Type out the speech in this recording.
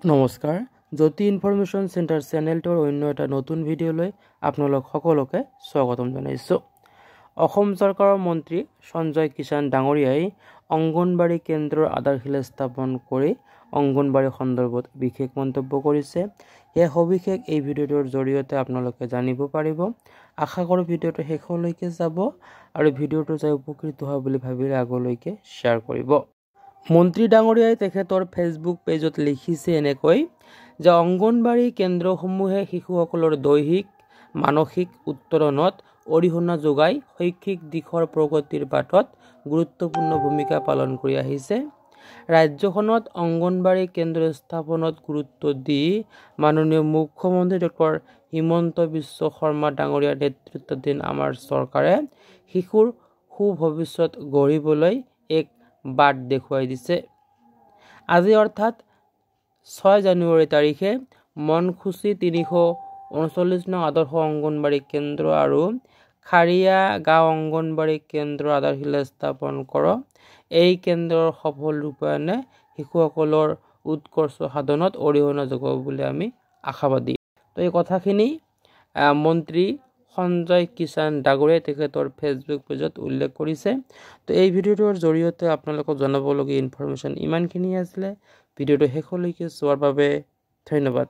নমস্কাৰ জ্যোতি information centre চেনেলটোৰ অন্য এটা নতুন ভিডিঅ'লৈ আপোনালোক সকলোকে স্বাগতম জনাইছোঁ। অসম চৰকাৰৰ মন্ত্ৰী সঞ্জয় কিষাণ ডাঙৰীয়াই অংগনবাড়ী কেন্দ্ৰৰ আধাৰশিলা স্থাপন কৰি অংগনবাড়ী সন্দৰ্ভত বিশেষ মন্তব্য কৰিছে। এই সবিশেষ এই ভিডিঅ'টোৰ জৰিয়তে আপোনালোকে জানিব পাৰিব। আশা কৰোঁ ভিডিঅ'টো শেষলৈকে যাব আৰু ভিডিঅ'টো চাই উপকৃত হোৱা বুলি ভাবিলে আগলৈকে শ্বেয়াৰ কৰিব। মন্ত্ৰী ডাঙৰীয়াই তেখেতৰ ফেচবুক পেজত লিখিছে এনেকৈ যে অংগনবাড়ী কেন্দ্ৰসমূহে শিশুসকলৰ দৈহিক মানসিক উত্তৰণত অৰিহণা যোগাই শৈক্ষিক দিশৰ প্ৰগতিৰ বাটত গুৰুত্বপূৰ্ণ ভূমিকা পালন কৰি আহিছে। ৰাজ্যখনত অংগনবাড়ী কেন্দ্ৰ স্থাপনত গুৰুত্ব দি মাননীয় মুখ্যমন্ত্ৰী ডক্টৰ হিমন্ত বিশ্ব শৰ্মা ডাঙৰীয়াৰ নেতৃত্বাধীন আমাৰ চৰকাৰে শিশুৰ সুভৱিষ্যত গঢ়িবলৈ এক বাট দেখুৱাই দিছে। আজি অৰ্থাৎ 6 জানুৱাৰী তাৰিখে মনখুচি 339 নং আদৰ্শ অংগনবাড়ী কেন্দ্ৰ আৰু খাৰিয়া গাঁও অংগনবাড়ী কেন্দ্ৰৰ আধাৰশিলা স্থাপন কৰক। এই কেন্দ্ৰৰ সফল ৰূপায়ণে শিশুসকলৰ উৎকৰ্ষ সাধনত অৰিহণা যোগাব বুলি আমি আশাবাদী। তো এই কথাখিনি মন্ত্ৰী সঞ্জয় কিষাণ ডাঙৰীয়াই তেখেতৰ ফেচবুক পেজত উল্লেখ কৰিছে। তো এই ভিডিঅ'টোৰ জৰিয়তে আপোনালোকক জনাবলগীয়া ইনফৰমেশ্যন ইমানখিনি আছিলে। ভিডিঅ'টো শেষলৈকে চোৱাৰ বাবে ধন্যবাদ।